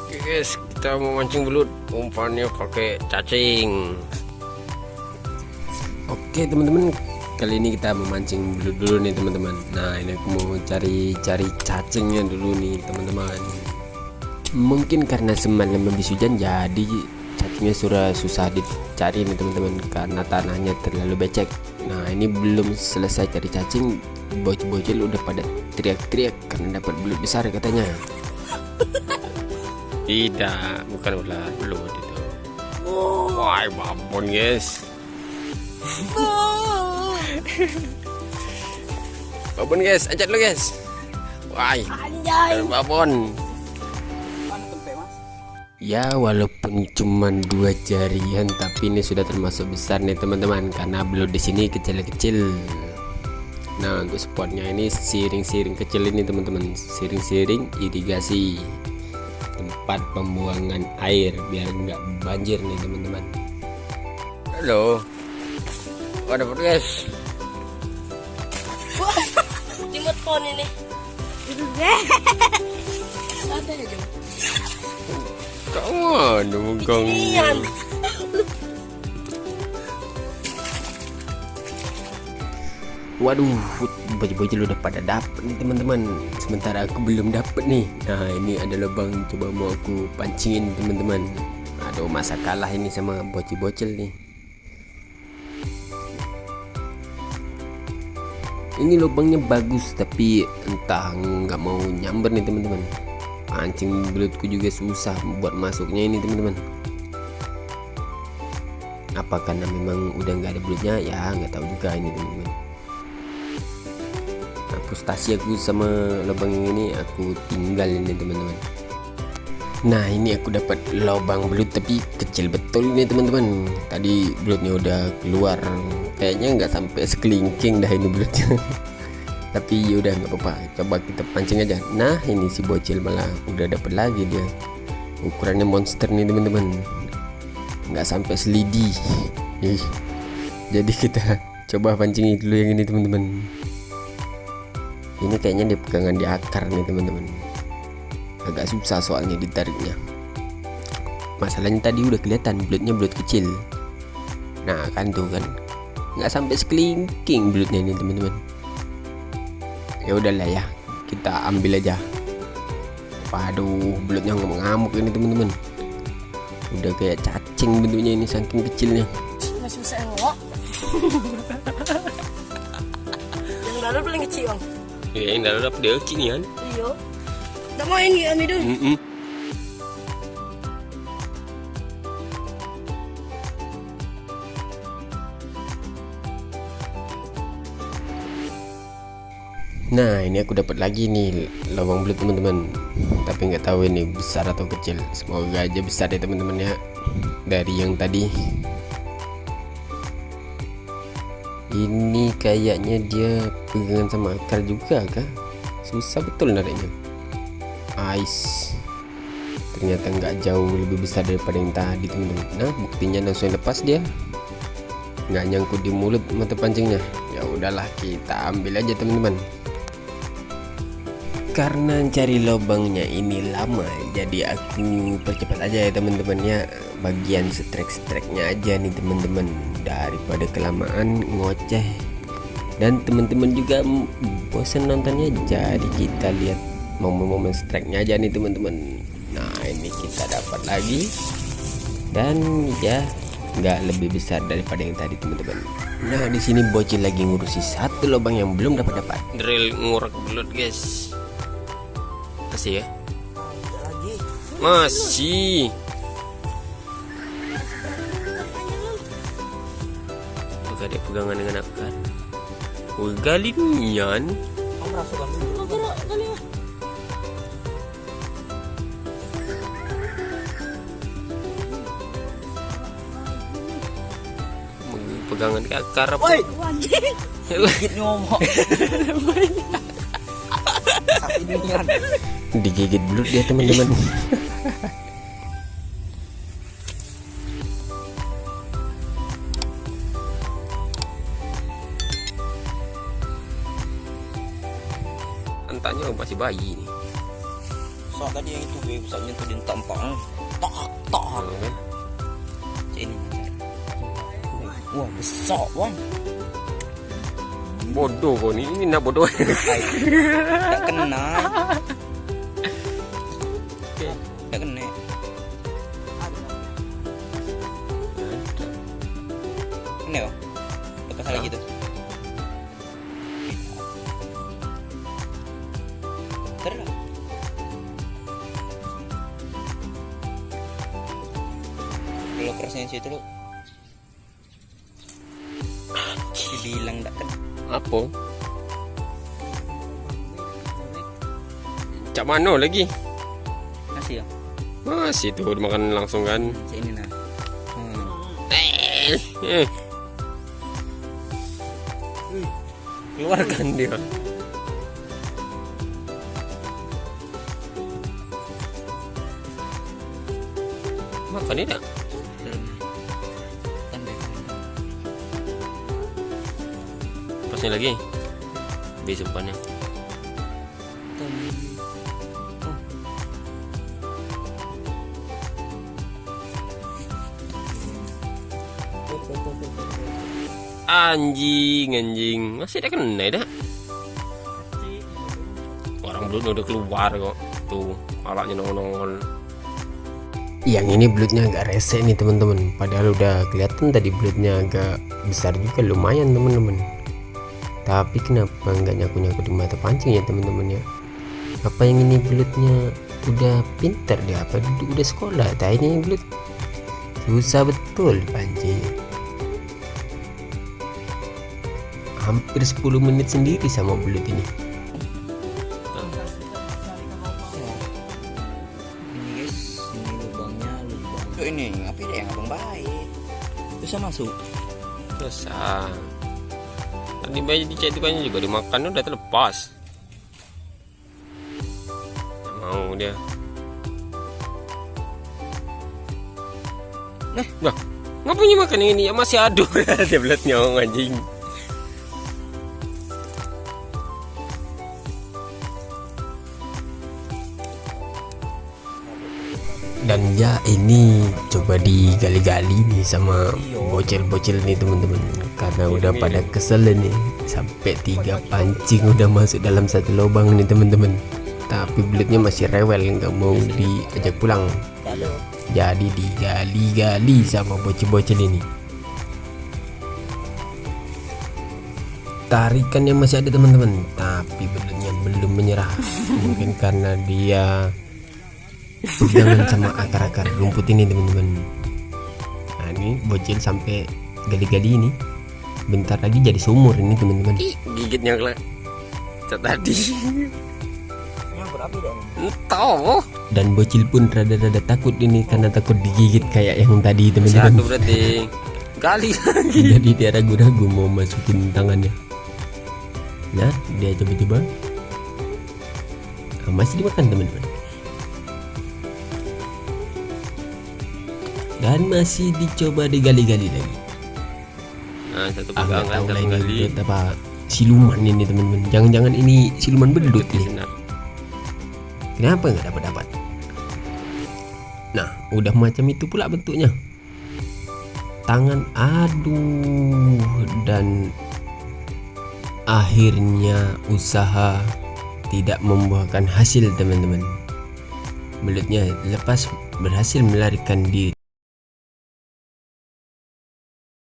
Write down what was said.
Oke guys, kita mau mancing belut, umpannya pakai cacing. Oke teman-teman, kali ini kita memancing belut dulu nih teman-teman. Nah ini aku mau cari cacingnya dulu nih teman-teman. Mungkin karena semalam habis hujan jadi cacingnya susah dicari nih teman-teman, karena tanahnya terlalu becek. Nah ini belum selesai cari cacing, bocil-bocil udah pada teriak-teriak karena dapat belut besar katanya. Tidak, bukan ular, belut itu. Wah, babon guys. Babon guys, ajak lu guys. Wah, babon. Ya walaupun cuma 2 jarian, tapi ini sudah termasuk besar nih teman-teman, karena belut di sini kecil-kecil. Nah untuk spotnya ini siring-siring kecil ini teman-teman, siring-siring irigasi, tempat pembuangan air biar nggak banjir nih teman-teman. Halo, ada apa guys? Timut pon ini. Ada ya Jom. Kamu ada megang. Waduh, bocil-bocil udah pada dapet nih teman-teman, sementara aku belum dapet nih. Nah ini ada lubang, coba mau aku pancingin teman-teman. Aduh, masa kalah ini sama bocil-bocil nih. Ini lubangnya bagus tapi entah nggak mau nyamber nih teman-teman. Pancing belutku juga susah buat masuknya ini teman-teman. Apa karena memang udah nggak ada belutnya? Ya nggak tahu juga ini teman-teman. Frustasi aku sama lubang yang ini, aku tinggal ini teman-teman. Nah ini aku dapat lubang belut tapi kecil betul ini teman-teman. Tadi belutnya udah keluar, kayaknya nggak sampai sekelingking dah ini belutnya. Tapi udah nggak apa-apa, coba kita pancing aja. Nah ini si bocil malah udah dapat lagi dia. Ukurannya monster nih teman-teman, nggak sampai selidi. Jadi kita coba pancing dulu yang ini teman-teman. Ini kayaknya dia pegangan di akar nih teman-teman, agak susah soalnya ditariknya. Masalahnya tadi udah kelihatan belutnya belut kecil. Nah kan tuh kan, nggak sampai sekelingking belutnya ini teman-teman. Ya udahlah ya, kita ambil aja. Waduh, belutnya ngamuk-ngamuk ini teman-teman. Udah kayak cacing bentuknya ini saking kecilnya. Masih susah ngok. Yang lalu paling kecil bang. Ya ini udah dapet dia kini kan. Iya. Udah main ya Midul. Nah ini aku dapat lagi nih lubang belut teman-teman, tapi nggak tahu ini besar atau kecil. Semoga aja besar ya teman-teman ya, dari yang tadi. Ini kayaknya dia pegangan sama akar juga kah? Susah betul nariknya. Ais, ternyata nggak jauh lebih besar daripada yang tadi teman-teman. Nah buktinya langsung lepas dia, nggak nyangkut di mulut mata pancingnya. Ya udahlah, kita ambil aja teman-teman. Karena cari lubangnya ini lama, jadi aku percepat aja ya teman-teman ya, bagian strek-streknya aja nih teman-teman, daripada kelamaan ngoceh dan teman-teman juga bosan nontonnya. Jadi kita lihat momen-momen streknya aja nih teman-teman. Nah ini kita dapat lagi, dan ya nggak lebih besar daripada yang tadi teman-teman. Nah di sini bocil lagi ngurusi satu lubang yang belum dapat. Drill ngurek belut guys. Masih ya? Masih. Apakah dia pegangan dengan akar? Oh, galinian. Kamu rasukan dulu. Pegangan ke akar apa? Woi, anjing. Ngomong. Digigit belut dia teman-teman. Antaknya masih bayi nih. Tak tadi yang itu gue bisa nyentuh di tampang. Tak tak. kan? Ini. Wah besar bang. Bodoh kau ni, ini nak bodoh. Tak kena. Tak kena. Kena kau. Lepas lagi tu. Terus. Kalau kerasnya situ lu. Dibilang tak kena. Apa? Cak mana lagi? Masih ya? Masih tu makan langsung kan. Sini nah. Eh. Keluarkan dia. Makan ni tak? Pasnya lagi. Habis umpannya. Anjing. Masih tak kena dah. Orang belutnya udah keluar kok. Tuh, palanya nongol-nongol. Yang ini belutnya agak rese nih teman-teman. Padahal udah kelihatan tadi belutnya agak besar juga, lumayan teman-teman. Tapi kenapa nggak nyaku-nyaku di mata pancing ya teman-teman ya? Apa yang ini belutnya udah pintar dia? Apa udah sekolah? Tak ini belut susah betul pancing. Hampir 10 menit sendiri sama belut ini. Ini guys, ini lubangnya lubang. Oh, ini apa ya yang abang baik? Bisa masuk. Susah. Tadi bayi dicatukannya juga dimakan udah terlepas. Tak mau dia. Nah, ngapain makan yang ini? Ya masih aduh dia belutnya anjing. Dan ya ini coba digali-gali nih sama bocil-bocil nih teman-teman, karena udah pada kesel nih sampai 3 pancing udah masuk dalam satu lubang nih teman-teman, tapi belutnya masih rewel nggak mau diajak pulang, jadi digali-gali sama bocil-bocil ini. Tarikannya masih ada teman-teman, tapi belutnya belum menyerah. Mungkin karena dia pegangan sama akar-akar rumput ini teman-teman. Nah ini bocil sampai gali-gali ini, bentar lagi jadi sumur ini teman-teman. Gigitnya kelak tadi. Entah. Dan bocil pun rada-rada takut ini karena takut digigit kayak yang tadi teman-teman. Satu berarti gali lagi. Jadi dia ragu-ragu mau masukin tangannya. Nah dia coba-coba. Nah, masih dimakan teman-teman. Dan masih dicoba digali-gali lagi. Nah, satu pegangan satu kali. Apa siluman ini teman-teman? Jangan-jangan ini siluman belut nih. Kenapa nggak dapat? Nah, udah macam itu pula bentuknya. Tangan aduh, dan akhirnya usaha tidak membuahkan hasil teman-teman. Belutnya lepas berhasil melarikan diri.